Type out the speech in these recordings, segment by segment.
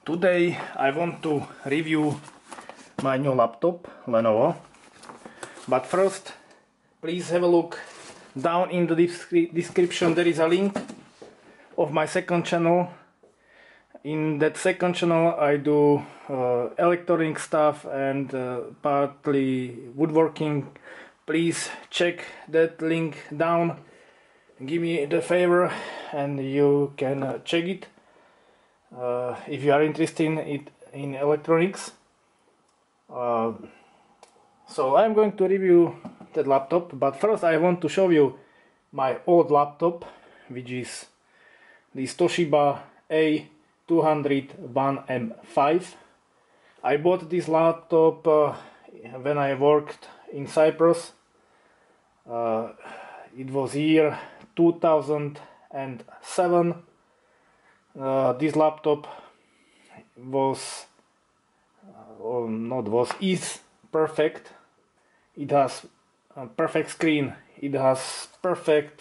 Today I want to review my new laptop, Lenovo. But first, please have a look down in the description. There is a link of my second channel. In that second channel I do electronic stuff and partly woodworking. Please check that link down. Give me the favor and you can check it if you are interested in electronics. So I'm going to review that laptop, but first I want to show you my old laptop, which is this Toshiba A201M5. I bought this laptop when I worked in Cyprus. It was year 2007. This laptop is perfect. It has a perfect screen. It has perfect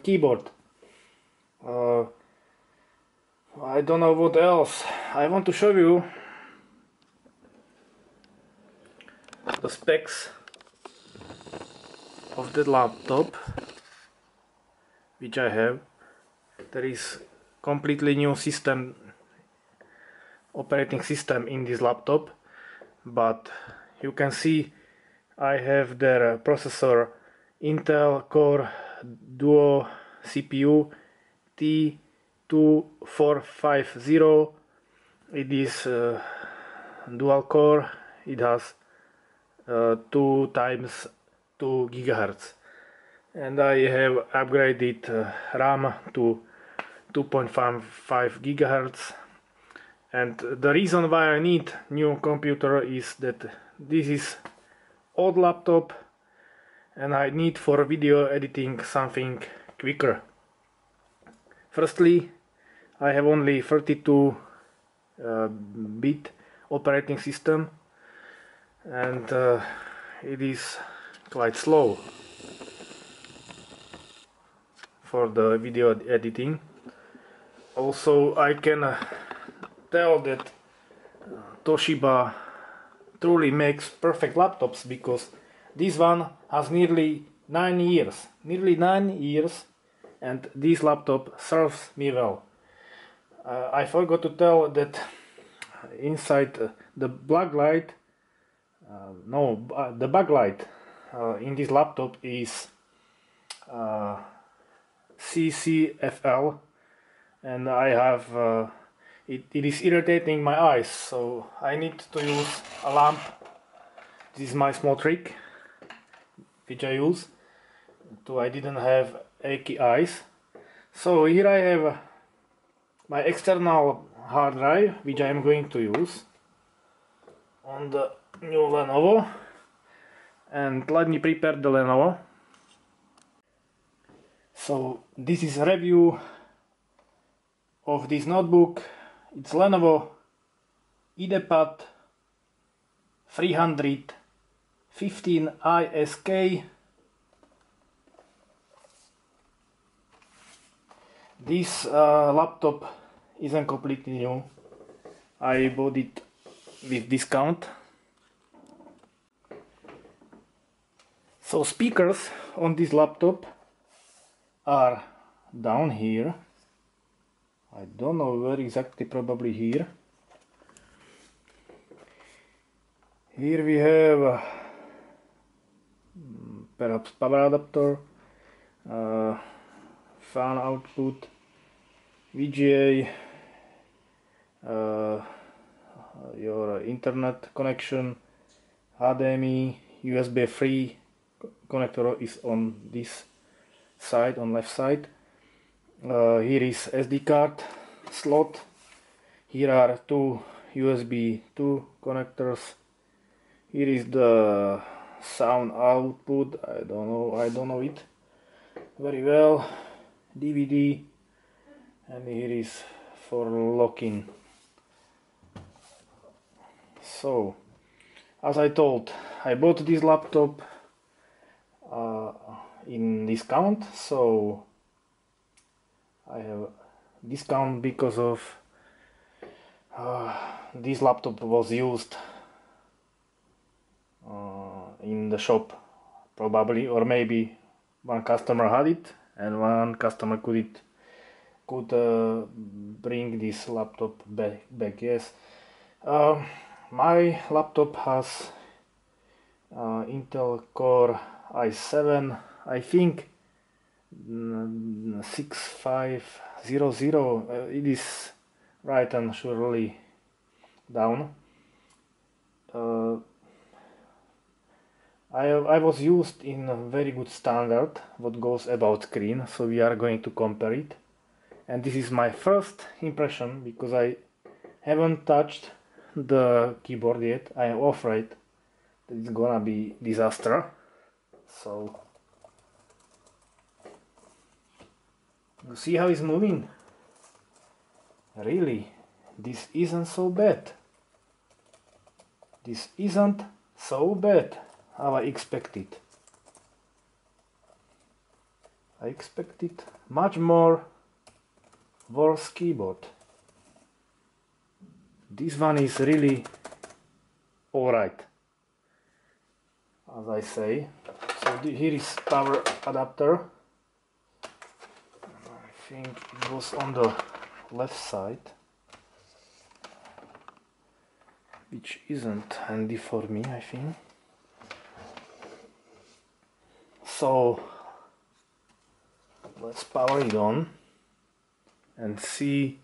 keyboard. I don't know what else. I want to show you the specs of the laptop which I have. There is completely new operating system in this laptop, but you can see I have their processor Intel Core Duo CPU T2450. It is dual core. It has 2 times 2 GHz, and I have upgraded RAM to 2.55 GHz. And the reason why I need new computer is that this is old laptop and I need for video editing something quicker. Firstly, I have only 32-bit operating system, and it is quite slow for the video editing. Also, I can tell that Toshiba truly makes perfect laptops, because this one has nearly 9 years, and this laptop serves me well. I forgot to tell that inside the backlight, the backlight in this laptop is CCFL, and I have it is irritating my eyes, so I need to use a lamp. This is my small trick which I use I didn't have achy eyes. So here I have my external hard drive, which I am going to use on the new Lenovo. And let me prepare the Lenovo. So this is a review of this notebook. It's Lenovo IdeaPad 315 ISK. This laptop isn't completely new. I bought it with discount. So speakers on this laptop are down here. I don't know where exactly, probably here. Here we have perhaps power adapter, fan output, VGA, your internet connection, HDMI, USB 3 connector is on this side, on left side. Here is SD card slot. Here are 2 USB 2 connectors. Here is the sound output. I don't know it very well. DVD, and here is for locking. So, as I told, I bought this laptop in discount, so I have discount because of This laptop was used in the shop probably, or maybe one customer had it and one customer could bring this laptop back. Yes, my laptop has Intel Core i7, I think 6500. It is right and surely down. I was used in a very good standard what goes about screen, so we are going to compare it. And this is my first impression because I haven't touched the keyboard yet. I am afraid that it's gonna be disaster. So you see how it's moving? Really, this isn't so bad. This isn't so bad how I expected. I expected much more worse keyboard. This one is really alright, as I say. So here is power adapter. I think it was on the left side, which isn't handy for me, I think. So let's power it on and see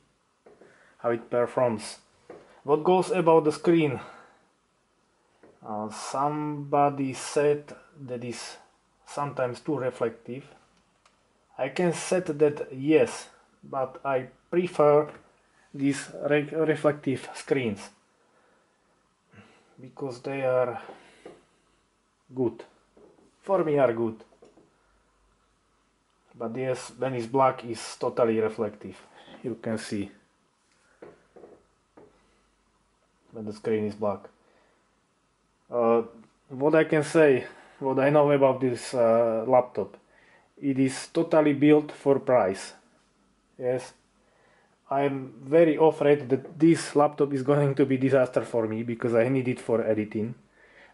how it performs. What goes about the screen? Somebody said that is sometimes too reflective. I can set that yes, but I prefer these reflective screens because they are good. For me are good. But yes, when it's black, it's totally reflective. You can see when the screen is black. What I can say, what I know about this laptop, it is totally built for price. Yes, I'm very afraid that this laptop is going to be disaster for me because I need it for editing,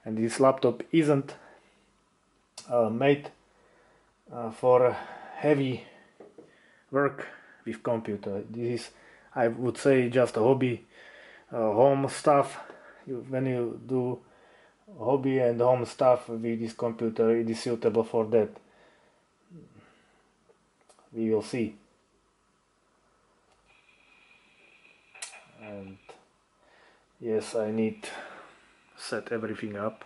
and this laptop isn't made for heavy work with computer. This is, I would say, just a hobby, home stuff. When you do hobby and home stuff with this computer, it is suitable for that. We will see. And yes, I need to set everything up.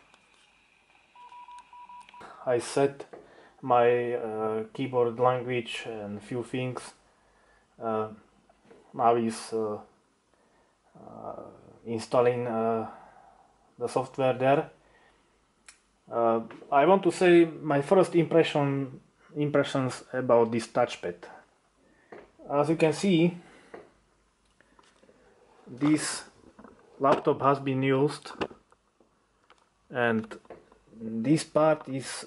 I set my keyboard language and few things. Now is installing the software there. I want to say my first impressions about this touchpad. As you can see, this laptop has been used and this part is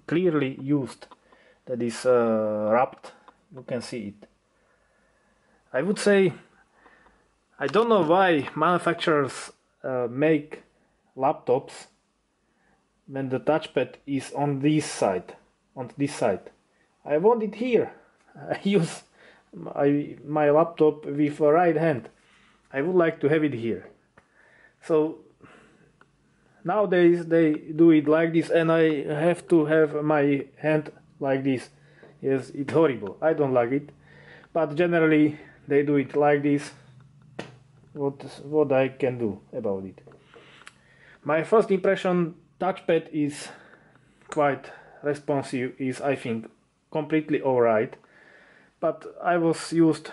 clearly used, that is wrapped. You can see it. I would say, I don't know why manufacturers make laptops when the touchpad is on this side. I want it here. I use my laptop with a right hand. I would like to have it here. So nowadays they do it like this and I have to have my hand like this. Yes, it's horrible. I don't like it. But generally they do it like this. What I can do about it? My first impression, touchpad is quite responsive, is I think completely alright. But I was used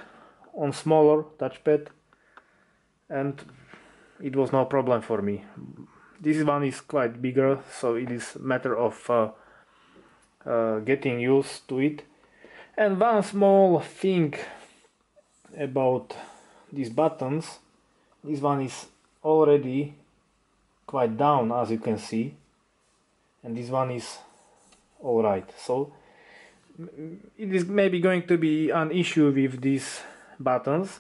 on smaller touchpad and it was no problem for me. This one is quite bigger, so it is a matter of getting used to it. And one small thing about these buttons, this one is already quite down, as you can see, and this one is alright. So it is maybe going to be an issue with this buttons,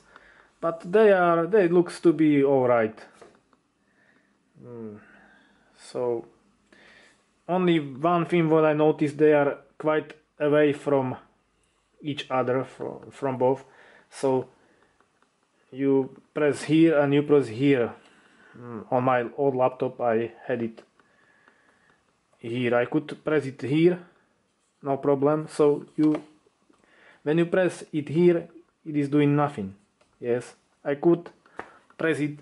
but they looks to be alright. So only one thing what I noticed, they are quite away from each other, from both. So you press here and you press here. On my old laptop I had it here. I could press it here, no problem. So when you press it here, it is doing nothing. Yes, I could press it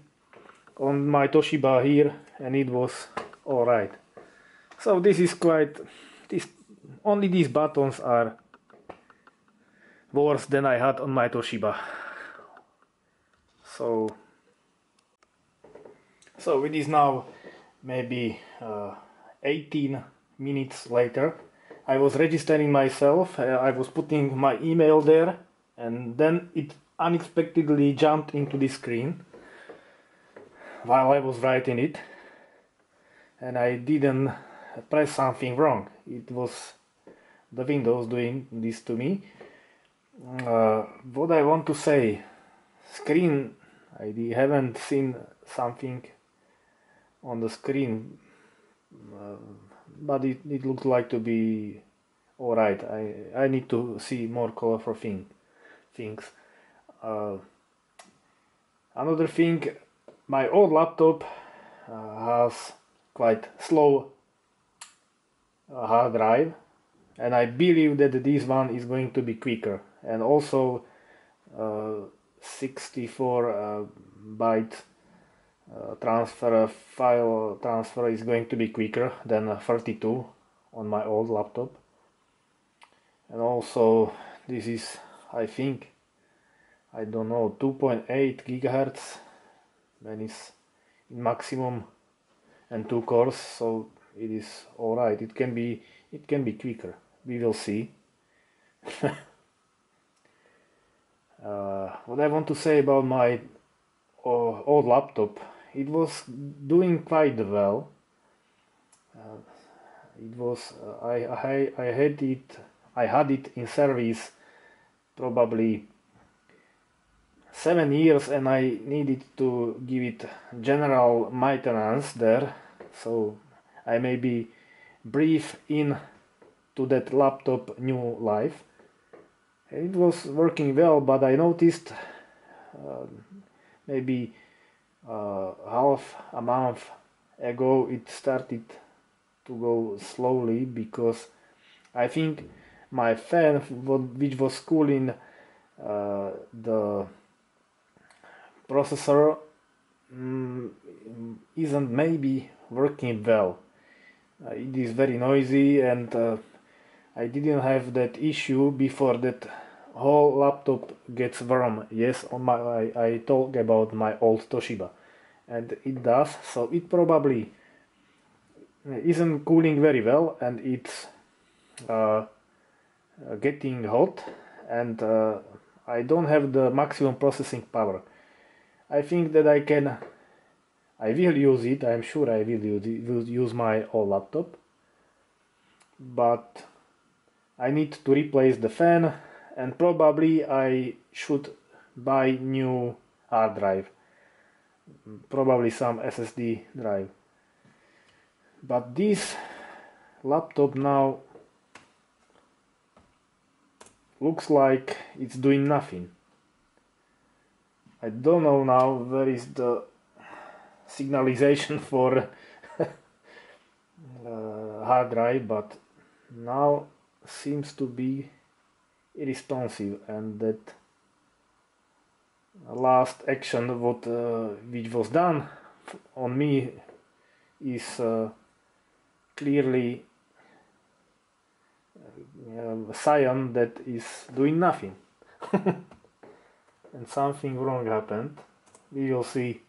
on my Toshiba here and it was alright. So this is only these buttons are worse than I had on my Toshiba. So it is now maybe 18 minutes later. I was registering myself, I was putting my email there, and then it unexpectedly jumped into the screen while I was writing it, and I didn't press something wrong. It was the Windows doing this to me. What I want to say, screen, I haven't seen something on the screen, but it looks like to be alright. I need to see more colorful things. Another thing, my old laptop has quite slow hard drive, and I believe that this one is going to be quicker, and also 64 byte file transfer is going to be quicker than 32 on my old laptop. And also this is, I think, I don't know, 2.8 gigahertz when it's in maximum, and 2 cores, so it is alright. It can be quicker, we will see. What I want to say about my old laptop, it was doing quite well. It was I had it in service probably 7 years, and I needed to give it general maintenance there, so I maybe breathe in to that laptop new life. It was working well, but I noticed maybe half a month ago it started to go slowly, because I think my fan, which was cooling the processor, isn't maybe working well. It is very noisy, and I didn't have that issue before that whole laptop gets warm. Yes, I talk about my old Toshiba, and it does. So it probably isn't cooling very well, and it's getting hot, and I don't have the maximum processing power. I think that I will use it. I'm sure I will use my old laptop, but I need to replace the fan, and probably I should buy new hard drive, probably some SSD drive. But this laptop now looks like it's doing nothing. I don't know now where is the signalization for hard drive, but now seems to be irresponsive, and that last action which was done on me is clearly a sign that is doing nothing. And something wrong happened. We will see.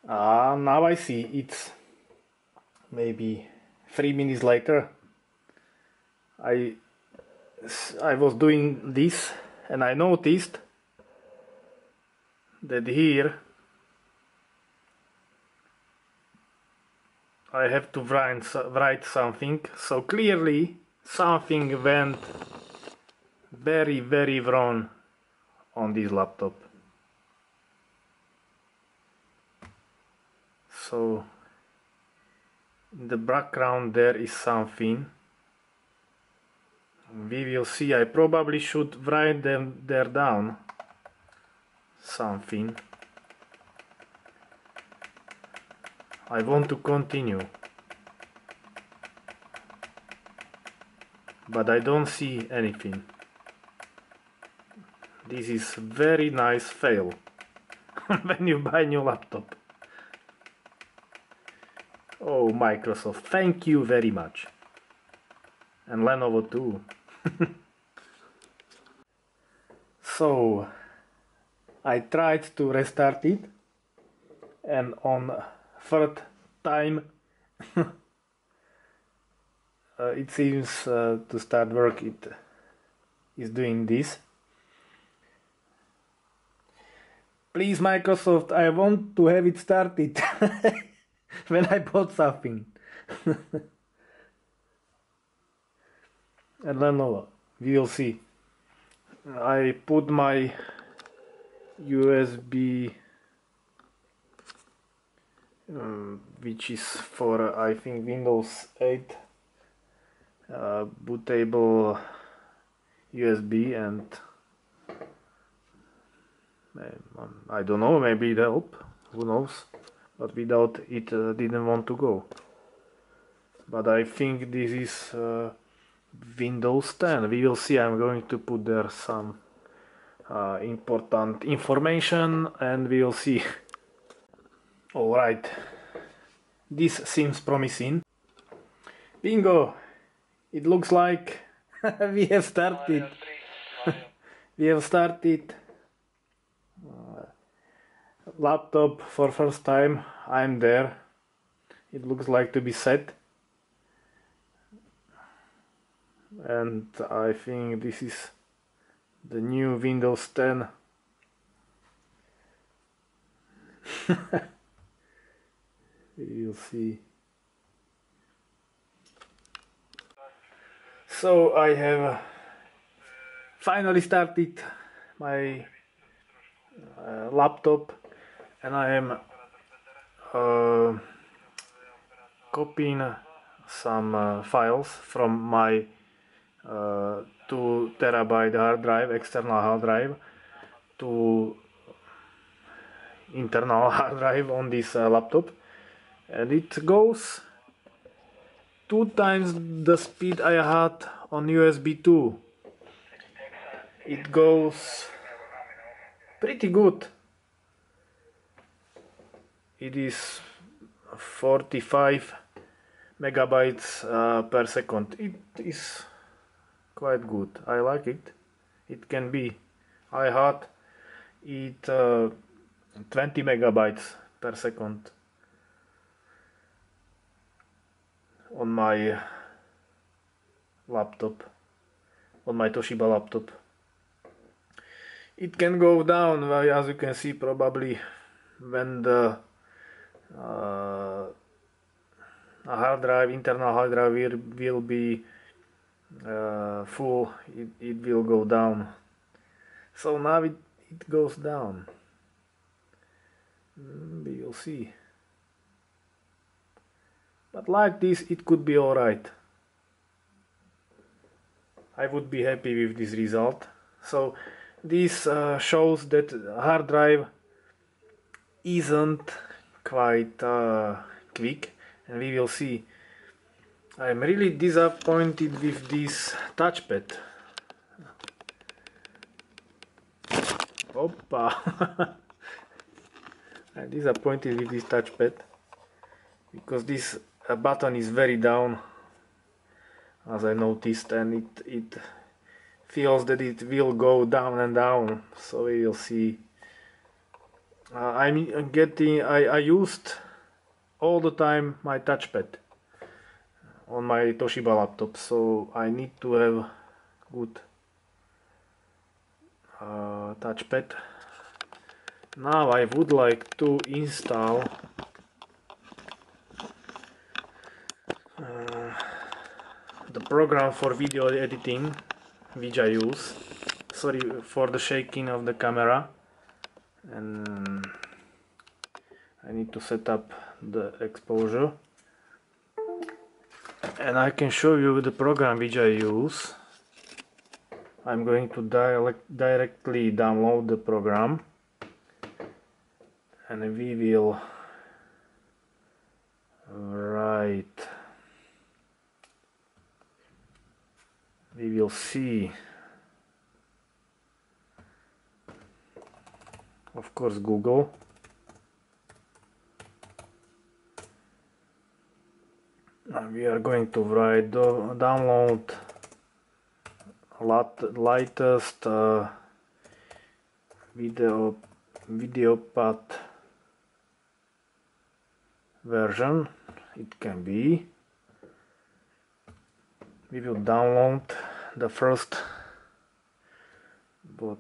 Now I see it's maybe 3 minutes later. I was doing this, and I noticed that here I have to write something, so clearly something went very wrong on this laptop. So in the background there is something. We will see. I probably should write them there down. Something. I want to continue, but I don't see anything. This is very nice fail when you buy new laptop. Oh, Microsoft, thank you very much. And Lenovo too. So I tried to restart it, and on third time it seems to start work. It is doing this. Please, Microsoft, I want to have it started when I bought something. And Lenovo, we will see. I put my USB, which is for I think Windows 8 bootable USB, and I don't know, maybe it helped, who knows, but without it didn't want to go. But I think this is Windows 10. We will see. I'm going to put there some important information and we will see. Alright, this seems promising. Bingo! It looks like we have started. We have started. Laptop for first time. I'm there. It looks like to be set. And I think this is the new Windows 10. You'll see. So I have finally started my laptop, and I am copying some files from my 2 terabyte hard drive, external hard drive, to internal hard drive on this laptop, and it goes 2 times the speed I had on USB 2. It goes pretty good. It is 45 megabytes per second. It is quite good. I like it. It can be. I had it 20 megabytes per second on my laptop, on my Toshiba laptop. It can go down, as you can see, probably when the hard drive, internal hard drive will be full, it will go down. So now it goes down. We will see. But like this, it could be alright. I would be happy with this result. So this shows that hard drive isn't quite quick, and we will see. I'm really disappointed with this touchpad. Oppa! I'm disappointed with this touchpad because this button is very down, as I noticed, and it feels that it will go down and down. So we will see. I used all the time my touchpad on my Toshiba laptop, so I need to have good touchpad. Now I would like to install the program for video editing, which I use. Sorry for the shaking of the camera, and I need to set up the exposure, and I can show you the program which I use. I'm going to directly download the program, and we will see, of course, Google. And we are going to write download latest IdeaPad version. It can be. We will download the first, but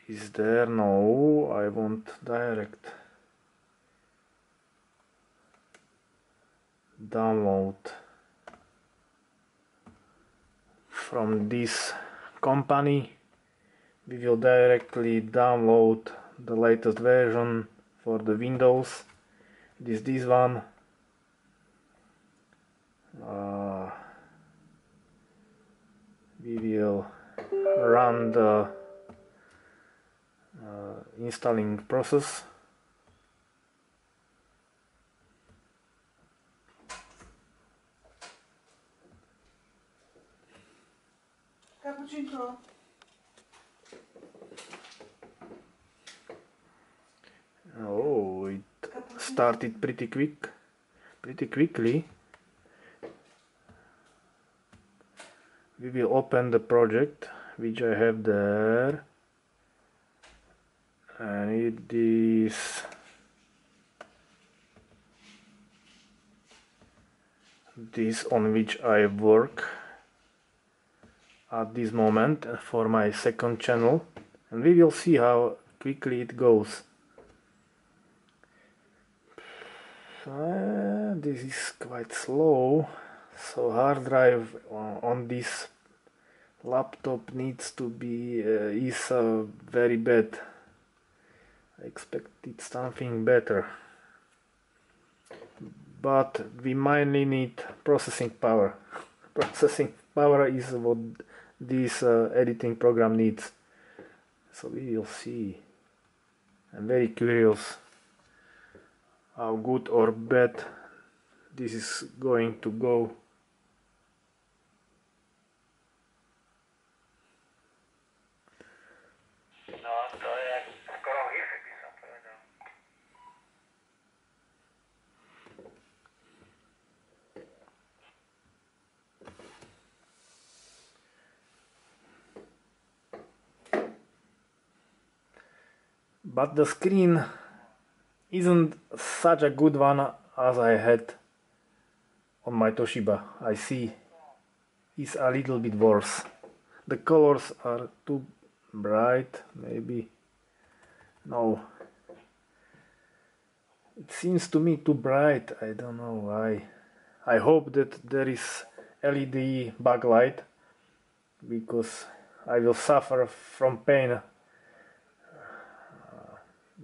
is there? No, I want direct download from this company. We will directly download the latest version for the Windows. It is this one. We will run the installing process. Cappuccino. Oh, it started pretty quickly. We will open the project which I have there, and it is this on which I work at this moment for my second channel, and we will see how quickly it goes. This is quite slow, so hard drive on this laptop needs to be is very bad. I expected something better, but we mainly need processing power. Processing power is what this editing program needs, so we will see. I'm very curious how good or bad this is going to go. But the screen isn't such a good one as I had on my Toshiba. I see it's a little bit worse. The colors are too bright, maybe. No, it seems to me too bright. I don't know why. I hope that there is LED backlight, because I will suffer from pain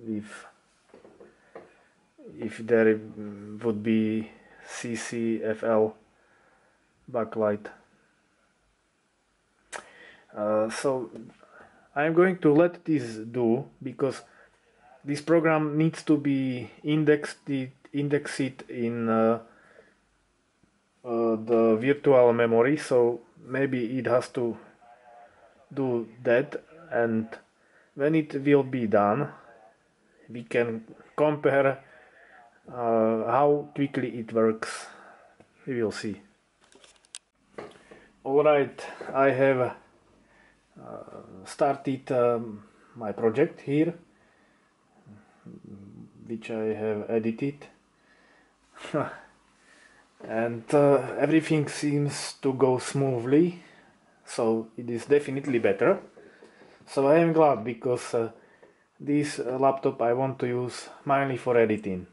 if there would be CCFL backlight. So I'm going to let this do, because this program needs to be indexed in the virtual memory, so maybe it has to do that, and when it will be done, we can compare how quickly it works. We will see. Alright, I have started my project here, which I have edited. And everything seems to go smoothly, so it is definitely better. So I am glad, because this laptop I want to use mainly for editing.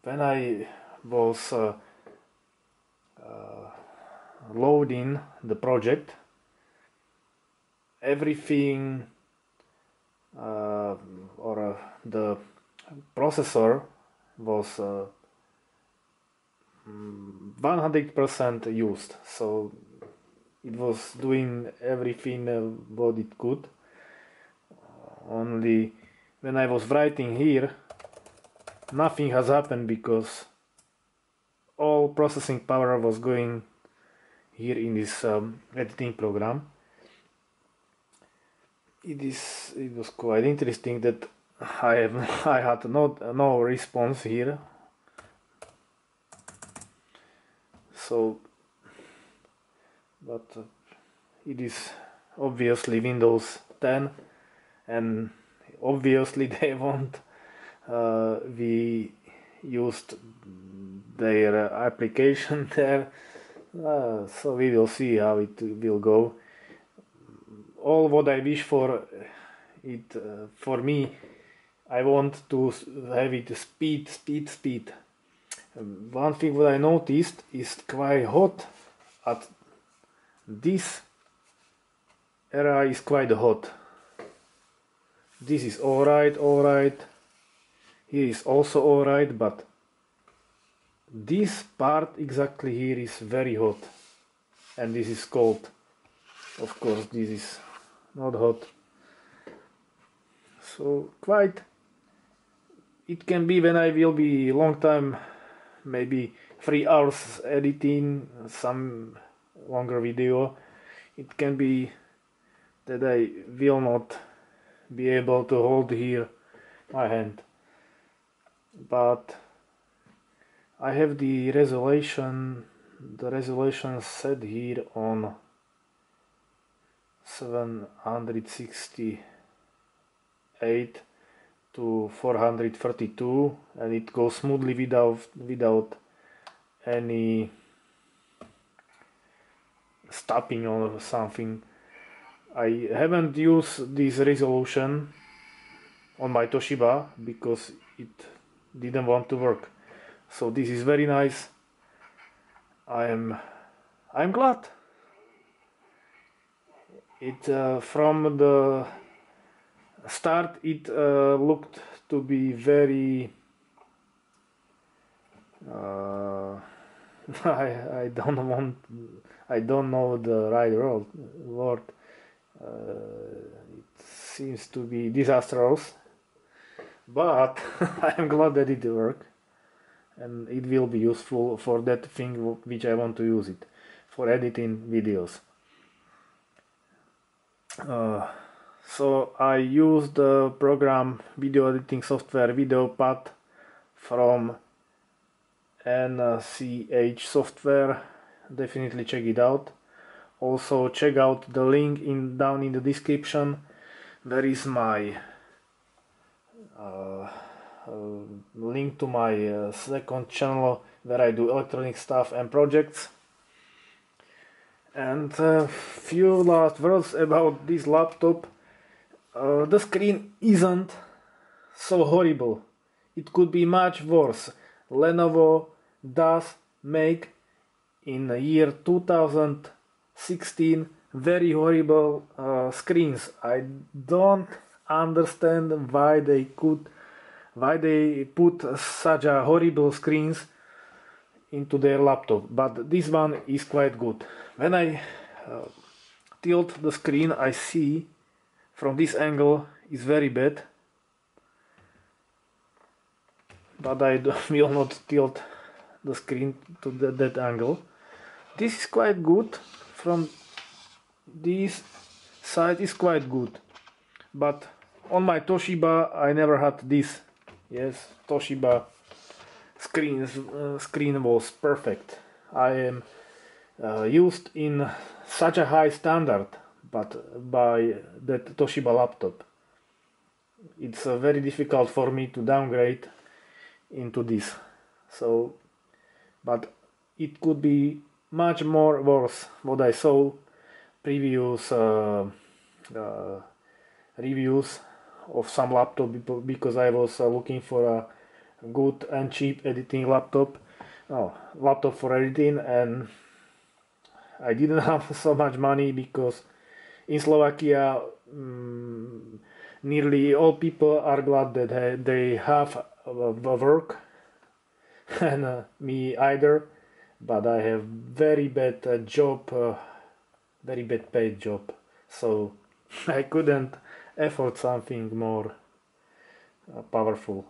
When I was loading the project, everything the processor was 100% used, so it was doing everything what it could. Only when I was writing here, nothing has happened because all processing power was going here in this editing program. It was quite interesting that I had no response here. So, but it is obviously Windows 10, and obviously they want we used their application there, so we will see how it will go. All what I wish for it, for me, I want to have it speed. One thing what I noticed is quite hot at this area is quite hot. This is alright. Here is also alright, but this part exactly here is very hot, and this is cold. Of course, this is not hot. So quite, it can be when I will be long time, maybe 3 hours editing some longer video, it can be that I will not be able to hold here my hand, but I have the resolution set here on 768 to 432, and it goes smoothly without any stopping or something. I haven't used this resolution on my Toshiba because it didn't want to work. So this is very nice. I'm glad. It from the start it looked to be very I don't know the right word. It seems to be disastrous, but I'm glad that it worked, and it will be useful for that thing which I want to use it, for editing videos. So I used the program video editing software IdeaPad from NCH software. Definitely check it out. Also check out the link down in the description. There is my link to my second channel where I do electronic stuff and projects. And a few last words about this laptop. The screen isn't so horrible. It could be much worse. Lenovo does make in the year 2016 very horrible screens. I don't understand why they put such a horrible screens into their laptop, but this one is quite good. When I tilt the screen, I see from this angle is very bad, but I will not tilt the screen to that angle. This is quite good. From this side is quite good, but on my Toshiba I never had this. Yes, Toshiba screen was perfect. I am used in such a high standard, but by that Toshiba laptop it's very difficult for me to downgrade into this. So, but it could be much more worse. What I saw previous reviews of some laptop, because I was looking for a good and cheap editing laptop for editing, and I didn't have so much money, because in Slovakia nearly all people are glad that they have work, and me either, but I have very bad job, very bad paid job, so I couldn't afford something more powerful.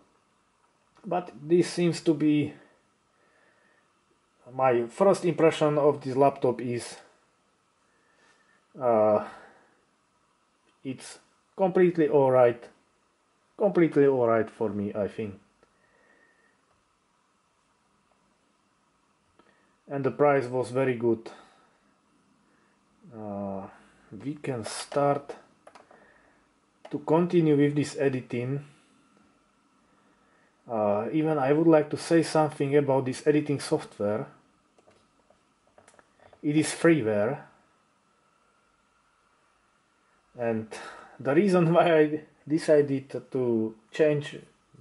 But this seems to be my first impression of this laptop. Is it's completely alright for me, I think. And the price was very good. We can start to continue with this editing. Even I would like to say something about this editing software. It is freeware, and the reason why I decided to change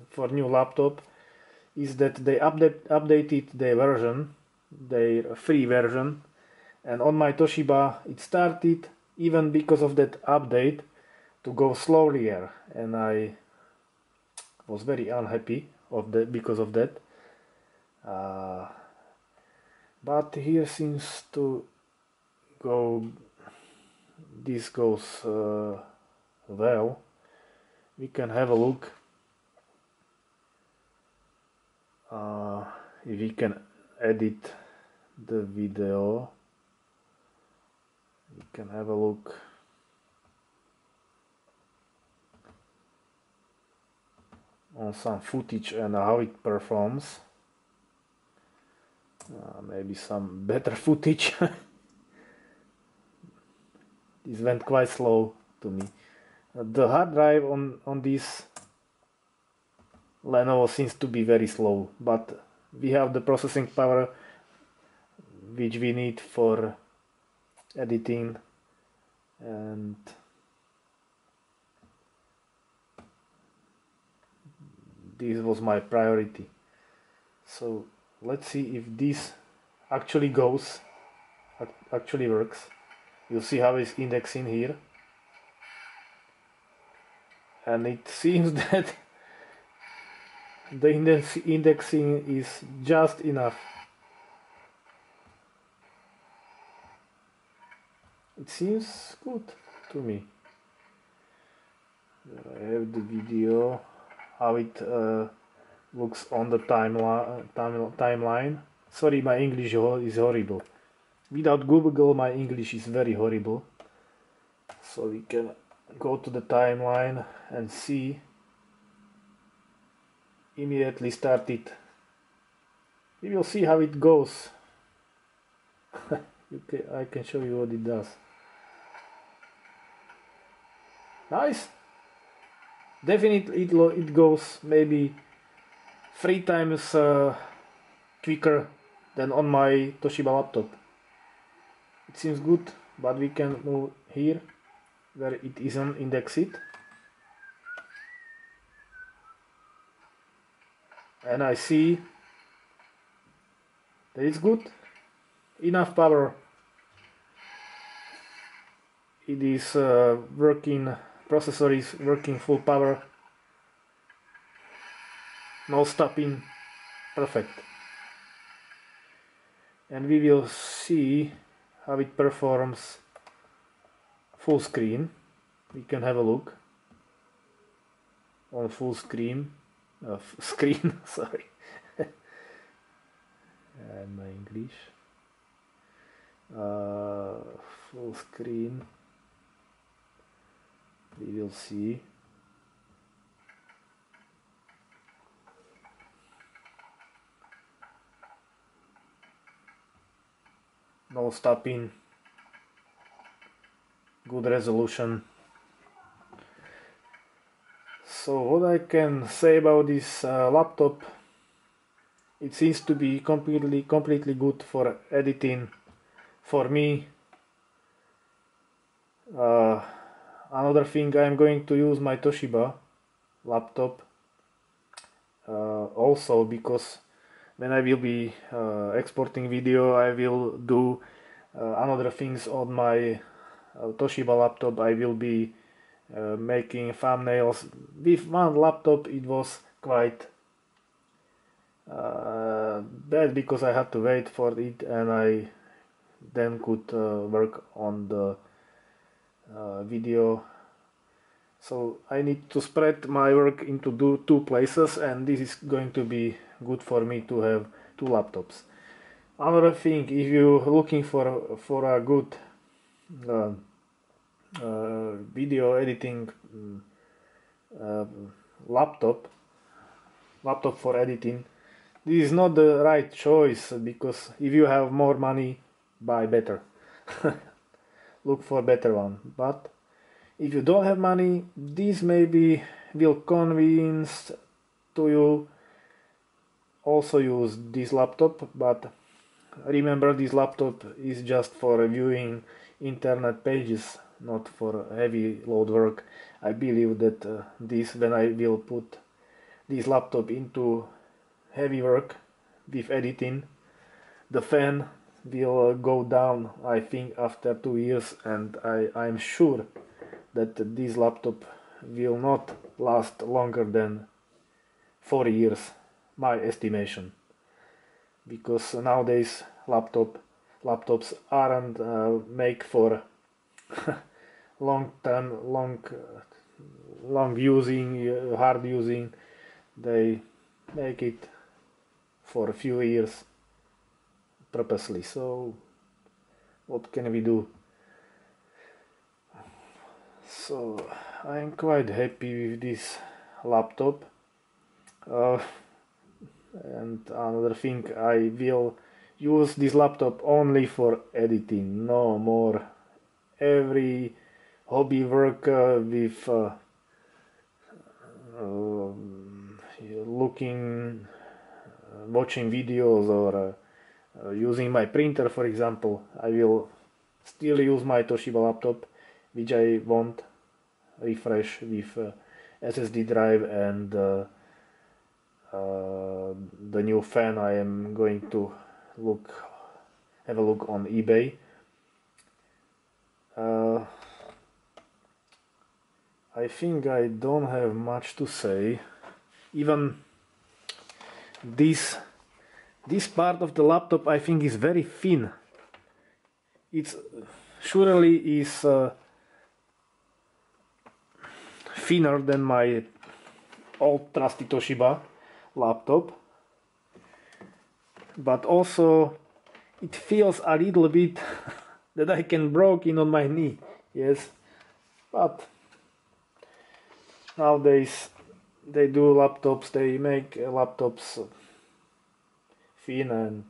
for new laptop is that they updated their version, their free version, and on my Toshiba it started, even because of that update, to go slower, and I was very unhappy because of that. But here seems to go, this goes well. We can have a look if we can edit the video. We can have a look on some footage and how it performs. Maybe some better footage. This went quite slow to me. The hard drive on this Lenovo seems to be very slow, but we have the processing power which we need for editing, and this was my priority. So let's see if this actually works. You'll see how it's indexing here, and it seems that the indexing is just enough. It seems good to me. I have the video, how it looks on the timeline. Sorry, my English is horrible. Without Google, my English is very horrible. So we can go to the timeline and see. Immediately started. We will see how it goes. I can show you what it does. Nice. Definitely it goes maybe 3 times quicker than on my Toshiba laptop. It seems good, but we can move here where it isn't indexed, and I see that it's good, enough power. It is working, processor is working full power, no stopping, perfect. And we will see how it performs full screen. We can have a look on full screen. Sorry. And my English. Full screen. We will see. No stopping. Good resolution. So what I can say about this laptop, it seems to be completely good for editing for me. Another thing, I'm going to use my Toshiba laptop also, because when I will be exporting video, I will do another things on my Toshiba laptop. I will be making thumbnails. With one laptop it was quite bad because I had to wait for it, and I then could work on the video. So I need to spread my work into two places, and this is going to be good for me to have two laptops. Another thing, if you're looking for a good video editing laptop for editing, this is not the right choice, because if you have more money, buy better. Look for better one. But if you don't have money, this maybe will convince to you also use this laptop. But remember, this laptop is just for viewing internet pages, not for heavy load work. I believe that when I will put this laptop into heavy work with editing, the fan will go down, I think, after 2 years, and I'm sure that this laptop will not last longer than 4 years, my estimation, because nowadays laptops aren't made for long using, hard using. They make it for a few years purposely. So what can we do? So I'm quite happy with this laptop. And another thing, I will use this laptop only for editing, no more every hobby work with watching videos, or using my printer, for example. I will still use my Toshiba laptop, which I won't refresh with SSD drive and the new fan. I am going to have a look on eBay. I think I don't have much to say. Even this part of the laptop, I think, is very thin. It's surely is thinner than my old trusty Toshiba laptop, but also it feels a little bit that I can break in on my knee. Yes, but nowadays they make laptops thin, and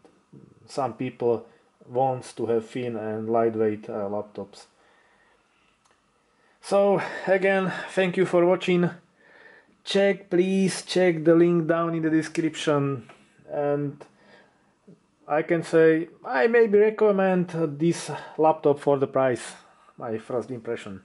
some people wants to have thin and lightweight laptops. So again, thank you for watching. Please check the link down in the description, and I can say I maybe recommend this laptop for the price, my first impression.